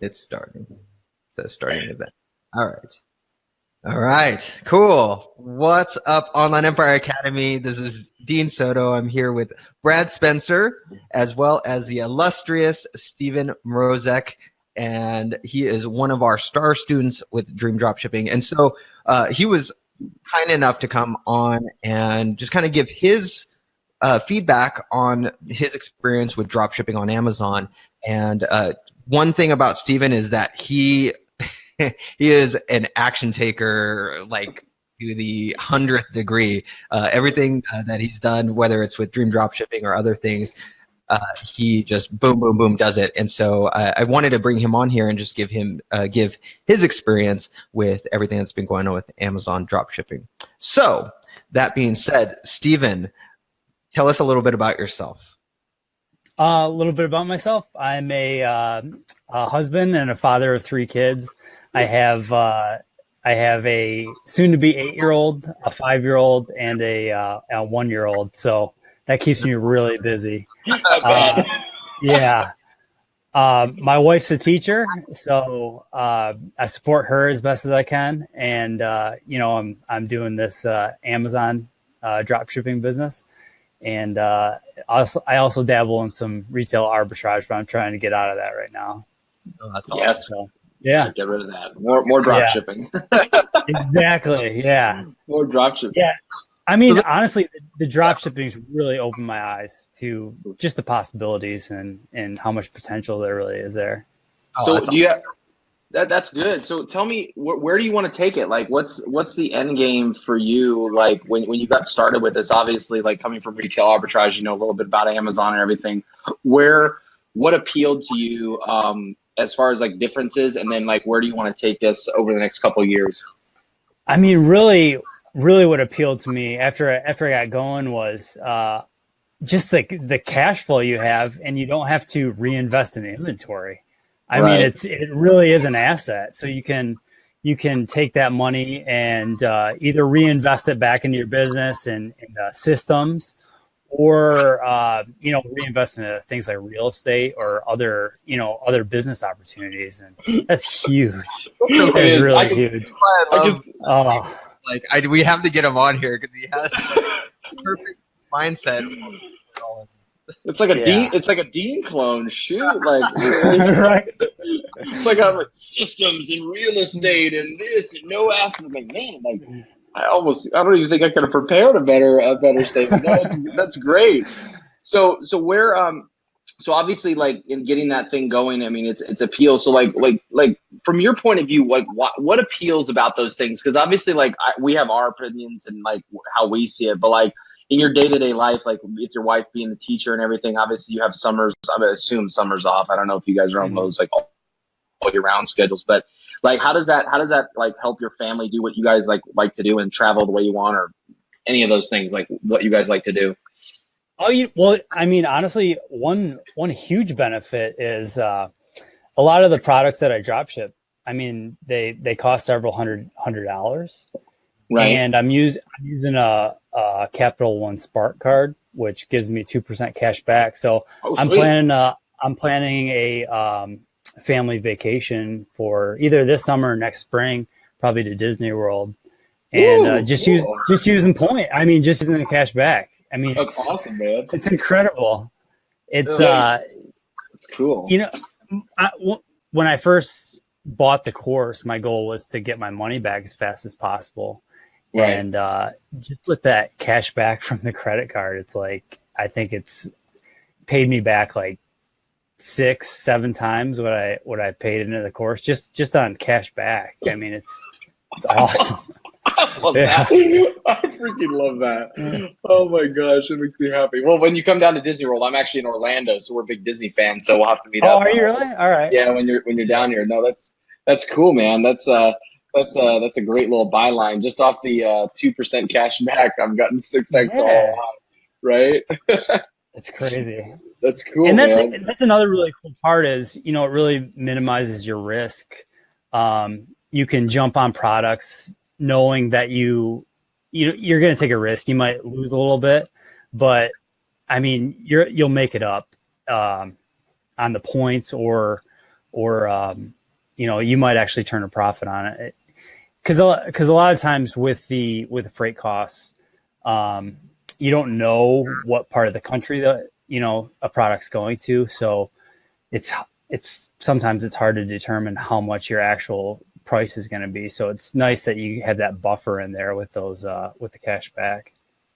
It's starting. It says starting event. All right. All right. Cool. What's up, Online Empire Academy? This is Dean Soto. I'm here with Brad Spencer, as well as the illustrious Stephen Mroczek, and he is one of our star students with Dream Dropshipping. And so he was kind enough to come on and just kind of give his feedback on his experience with dropshipping on Amazon. And one thing about Stephen is that he is an action taker, like to the 100th degree. Everything that he's done, whether it's with Dream Dropshipping or other things, he just boom, boom, boom does it. And so I wanted to bring him on here and just give his experience with everything that's been going on with Amazon dropshipping. So that being said, Stephen, tell us a little bit about yourself. A little bit about myself. I'm a husband and a father of 3 kids. I have a soon-to-be 8-year-old, a 5-year-old, and a 1-year-old. So that keeps me really busy. Yeah. My wife's a teacher, so I support her as best as I can. And I'm doing this Amazon drop shipping business. And I also dabble in some retail arbitrage, but I'm trying to get out of that right now. Oh, that's awesome. Yes. So, yeah. Get rid of that. More drop shipping. Exactly. Yeah. More drop shipping. Yeah. I mean, honestly, the drop shipping's really opened my eyes to just the possibilities and how much potential there really is there. So do you have, that's good. So tell me, where do you want to take it? Like, what's the end game for you? Like when you got started with this, obviously, like coming from retail arbitrage, you know a little bit about Amazon and everything. What appealed to you as far as like differences, and then like where do you want to take this over the next couple of years? I mean, really what appealed to me after I got going was just the cash flow you have, and you don't have to reinvest in inventory. I mean, it really is an asset. So you can take that money and either reinvest it back into your business and systems, or reinvest into things like real estate or other business opportunities, and that's huge. It's really huge. We have to get him on here because he has a perfect mindset. It's like a Dean. It's like a Dean clone. Shoot, like right. It's like I'm like systems and real estate and this and no assets. I'm like, man, like I don't even think I could have prepared a better statement. No, that's great. So where so obviously like in getting that thing going, I mean it's appeal. So like from your point of view, like what appeals about those things? Because obviously like we have our opinions and like how we see it, but like in your day-to-day life, like with your wife being the teacher and everything, obviously you have summers. I would assume summers off. I don't know if you guys are on those like all year round schedules, but like how does that like help your family do what you guys like to do and travel the way you want, or any of those things, like what you guys like to do? Well, I mean, honestly, one huge benefit is a lot of the products that I drop ship. I mean, they cost several hundred dollars, right? And I'm using a Capital One Spark card, which gives me 2% cash back. So I'm planning a family vacation for either this summer or next spring, probably to Disney World, and just using point. I mean, just using the cash back. I mean, that's awesome, man. It's incredible. It's cool. You know, when I first bought the course, my goal was to get my money back as fast as possible. Right. And just with that cash back from the credit card, it's like I think it's paid me back like 6-7 times what I paid into the course just on cash back. I mean, it's awesome. I love that. I freaking love that. Oh my gosh, it makes me happy. Well, when you come down to Disney World, I'm actually in Orlando, so we're big Disney fans. So we'll have to meet up. Oh, are you really? All right. Yeah, when you're down here. No, that's cool, man. That's a great little byline. Just off the 2% cash back, I've gotten 6x all out, right? That's crazy. That's cool. And that's another really cool part is, it really minimizes your risk. You can jump on products knowing that you're going to take a risk. You might lose a little bit, but I mean, you'll make it up on the points or or you might actually turn a profit on it. Because a lot of times with the freight costs, you don't know what part of the country that a product's going to, so it's sometimes it's hard to determine how much your actual price is going to be. So it's nice that you have that buffer in there with those with the cash back.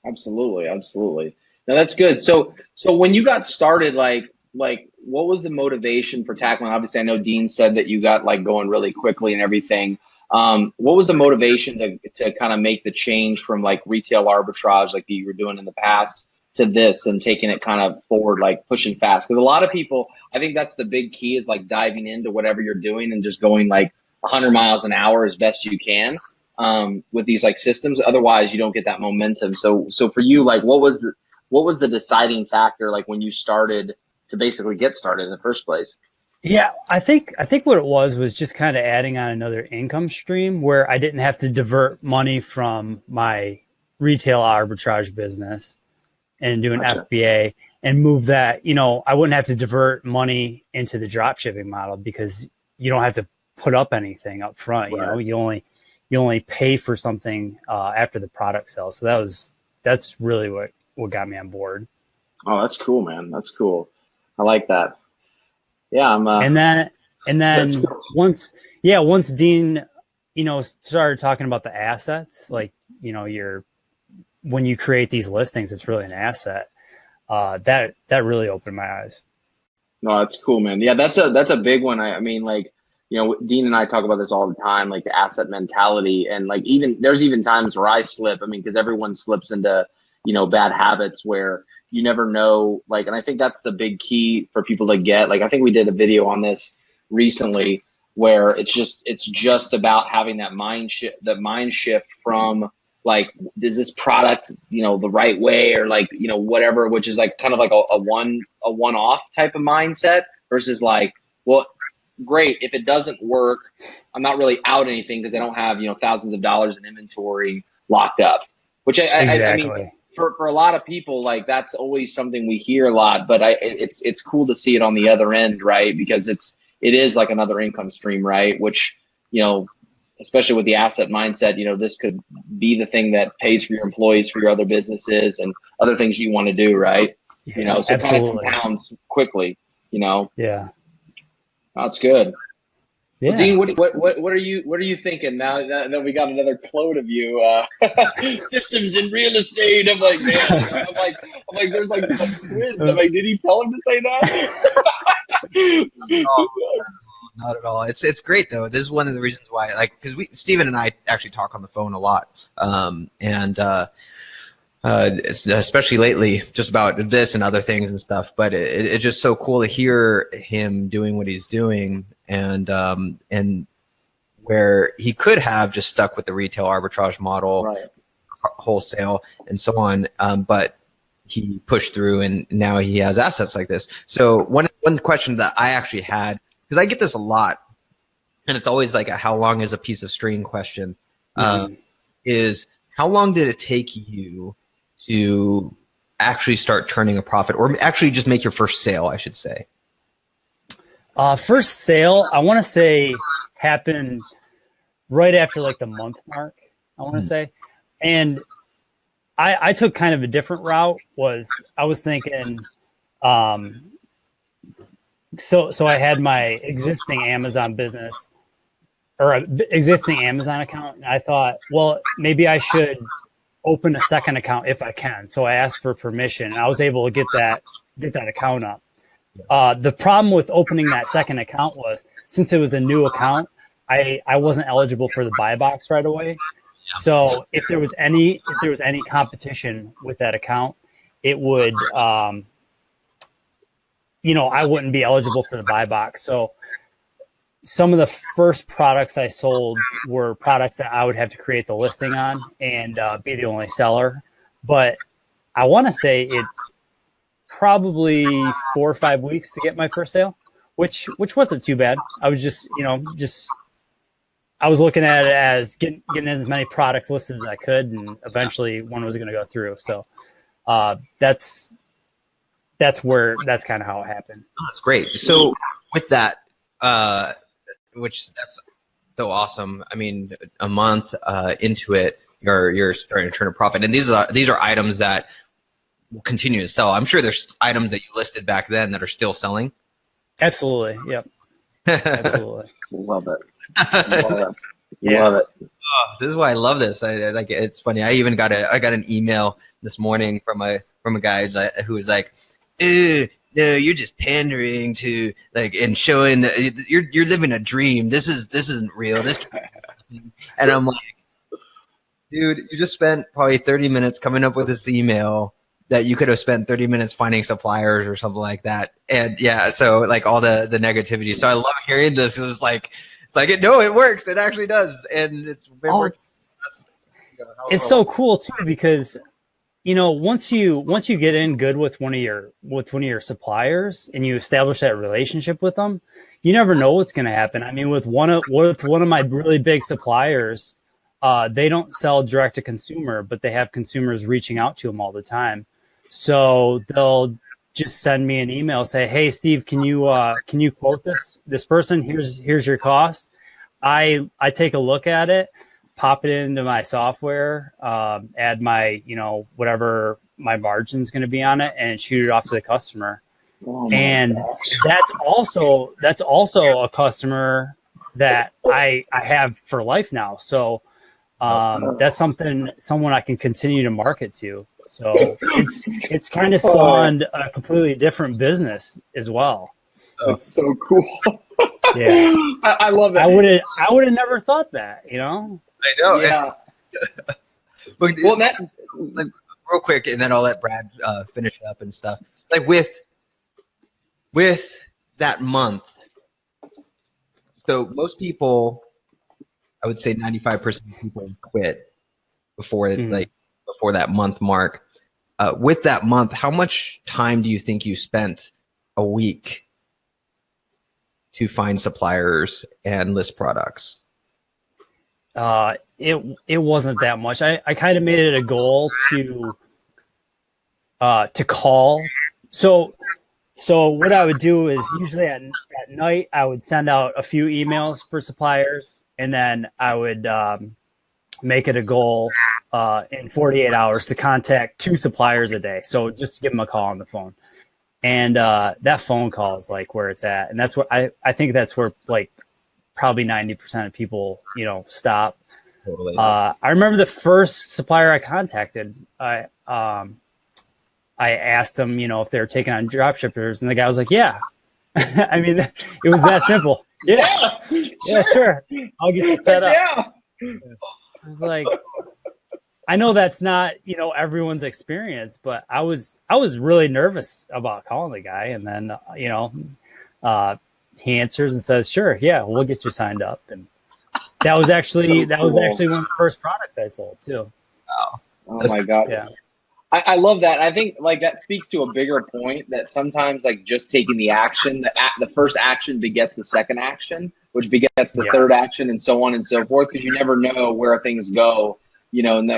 Absolutely, absolutely. Now that's good. So when you got started, like what was the motivation for tackling? Obviously, I know Dean said that you got like going really quickly and everything. What was the motivation to kind of make the change from like retail arbitrage like you were doing in the past to this and taking it kind of forward, like pushing fast? Because a lot of people, I think that's the big key, is like diving into whatever you're doing and just going like 100 miles an hour as best you can with these like systems. Otherwise, you don't get that momentum. So for you, like what was the deciding factor like when you started to basically get started in the first place? Yeah, I think what it was just kind of adding on another income stream where I didn't have to divert money from my retail arbitrage business and do an Gotcha. FBA and move that. I wouldn't have to divert money into the drop shipping model because you don't have to put up anything up front. Right. You only pay for something after the product sells. So that's really what got me on board. Oh, that's cool, man. That's cool. I like that. Yeah, I'm. And then That's cool. once Dean, started talking about the assets, like, when you create these listings, it's really an asset. That really opened my eyes. No, that's cool, man. Yeah, that's a big one. I mean, like, Dean and I talk about this all the time, like the asset mentality, and like there's even times where I slip. I mean, because everyone slips into bad habits where you never know, like, and I think that's the big key for people to get. Like, I think we did a video on this recently where it's just about having that mind shift from like, is this product, the right way, or like, whatever, which is like kind of like a one-off type of mindset versus like, well, great, if it doesn't work, I'm not really out anything because I don't have, thousands of dollars in inventory locked up, which Exactly. I mean, for a lot of people, like that's always something we hear a lot, but it's cool to see it on the other end, right? Because it is like another income stream, right? Which, especially with the asset mindset, this could be the thing that pays for your employees, for your other businesses and other things you want to do, right? Yeah, So it kind of absolutely. compounds quickly, Yeah. That's good. Yeah. Well, Dean, what are you thinking now that we got another quote of you? Systems in real estate. I'm like, man. I'm like, there's like twins. I'm like, did he tell him to say that? No, not at all. It's great though. This is one of the reasons why, like, because Steven and I actually talk on the phone a lot, especially lately, just about this and other things and stuff. But it's just so cool to hear him doing what he's doing, and where he could have just stuck with the retail arbitrage model, Right. wholesale, and so on. But he pushed through, and now he has assets like this. So one question that I actually had, because I get this a lot, and it's always like a how long is a piece of string question, is how long did it take you to actually start turning a profit, or actually just make your first sale, I should say? First sale, I want to say, happened right after like the month mark, I want to say. And I took kind of a different route. I was thinking, so I had my existing Amazon business, or existing Amazon account, and I thought, well, maybe I should open a second account if I can. So I asked for permission, and I was able to get that account up. The problem with opening that second account was, since it was a new account, I wasn't eligible for the buy box right away. So if there was any competition with that account, it would, I wouldn't be eligible for the buy box. So some of the first products I sold were products that I would have to create the listing on and be the only seller. But I want to say it probably 4 or 5 weeks to get my first sale, which wasn't too bad. I was just I was looking at it as getting as many products listed as I could, and eventually one was going to go through. So that's kind of how it happened. Oh, that's great. So with that, which that's so awesome. I mean, a month into it, you're starting to turn a profit, and these are items that will continue to sell. I'm sure there's items that you listed back then that are still selling. Absolutely. Yep. Absolutely. Love it. Yeah. Love it. Oh, this is why I love this. I like it. It's funny. I got an email this morning from a guy who was like, no, you're just pandering to like and showing that you're living a dream. This isn't real. And I'm like, dude, you just spent probably 30 minutes coming up with this email that you could have spent 30 minutes finding suppliers or something like that. And yeah, so like all the negativity. So I love hearing this because it's like no, it works. It actually does, and it's been working. It's so cool too because once you get in good with one of your suppliers and you establish that relationship with them, you never know what's going to happen. I mean, with one of my really big suppliers, they don't sell direct to consumer, but they have consumers reaching out to them all the time. So they'll just send me an email, say, "Hey, Steve, can you quote this person? Here's your cost." I take a look at it, pop it into my software, add my whatever my margin's going to be on it, and shoot it off to the customer. And that's also a customer that I have for life now. So that's someone I can continue to market to. So it's kind of spawned a completely different business as well. That's so cool. Yeah, I love it. I would have never thought that. I know. Yeah. Well, that like real quick, and then I'll let Brad finish up and stuff. Like with that month, so most people, I would say 95% of people quit before before that month mark. With that month, how much time do you think you spent a week to find suppliers and list products? It wasn't that much. I kind of made it a goal to call. So what I would do is usually at night I would send out a few emails for suppliers, and then I would make it a goal in 48 hours to contact 2 suppliers a day. So just give them a call on the phone. And that phone call is like where it's at. And that's what I think that's where like probably 90% of people, stop. Totally. I remember the first supplier I contacted, I asked them, if they were taking on dropshippers, and the guy was like, yeah. I mean, it was that simple. Yeah, sure. I'll get you set up. Yeah. I was like, I know that's not, everyone's experience, but I was really nervous about calling the guy. And then, he answers and says, sure. Yeah, we'll get you signed up. And that was actually one of the first products I sold too. Wow. Oh my God. Yeah. I love that. I think like that speaks to a bigger point that sometimes like just taking the action, the first action begets the second action, which begets the third action, and so on and so forth. Because you never know where things go, and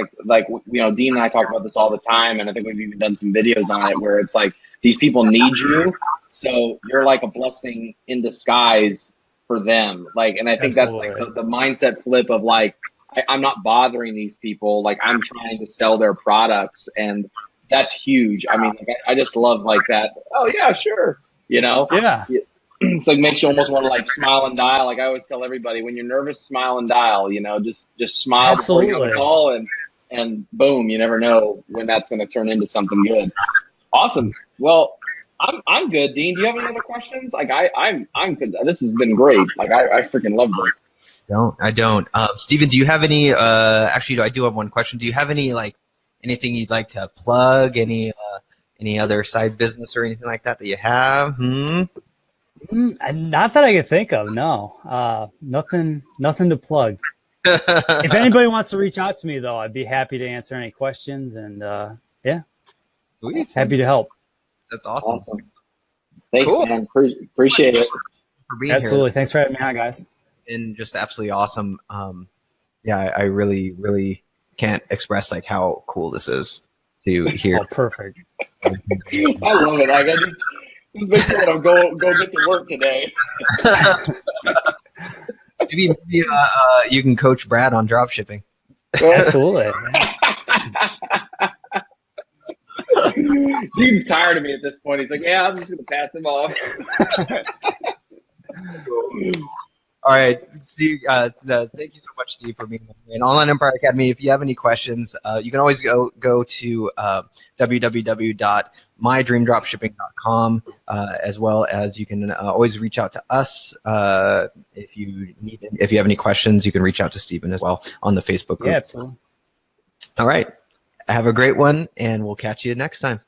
Dean and I talk about this all the time, and I think we've even done some videos on it where it's like these people need you, so you're like a blessing in disguise for them. Like, and I think Absolutely. That's like the mindset flip of like, I'm not bothering these people. Like, I'm trying to sell their products, and that's huge. I mean, like, I just love like that. Oh yeah, sure. Yeah. It's like makes you almost want to like smile and dial. Like I always tell everybody, when you're nervous, smile and dial. Just smile before you go to call, and boom, you never know when that's going to turn into something good. Awesome. Well, I'm good. Dean, do you have any other questions? Like I'm good. This has been great. Like I freaking love this. I don't. Steven, do you have any, actually, I do have one question. Do you have any, like, anything you'd like to plug? Any other side business or anything like that you have? Not that I can think of, no. Nothing to plug. If anybody wants to reach out to me, though, I'd be happy to answer any questions, and, yeah. Sweet. Happy to help. That's awesome. Thanks, cool. Man. Appreciate it. For being Absolutely. here. Thanks for having me on, guys. And just absolutely awesome. I really, really can't express like how cool this is to hear. Oh, perfect. I love it. Like This makes me want to go get to work today. Maybe you can coach Brad on drop shipping. Absolutely. Dean's tired of me at this point. He's like, yeah, I'm just going to pass him off. All right. Steve, thank you so much, Steve, for being in Online Empire Academy. If you have any questions, you can always go to www.mydreamdropshipping.com, as well as you can always reach out to us if you have any questions. You can reach out to Stephen as well on the Facebook group. Yeah, absolutely. All right. Have a great one, and we'll catch you next time.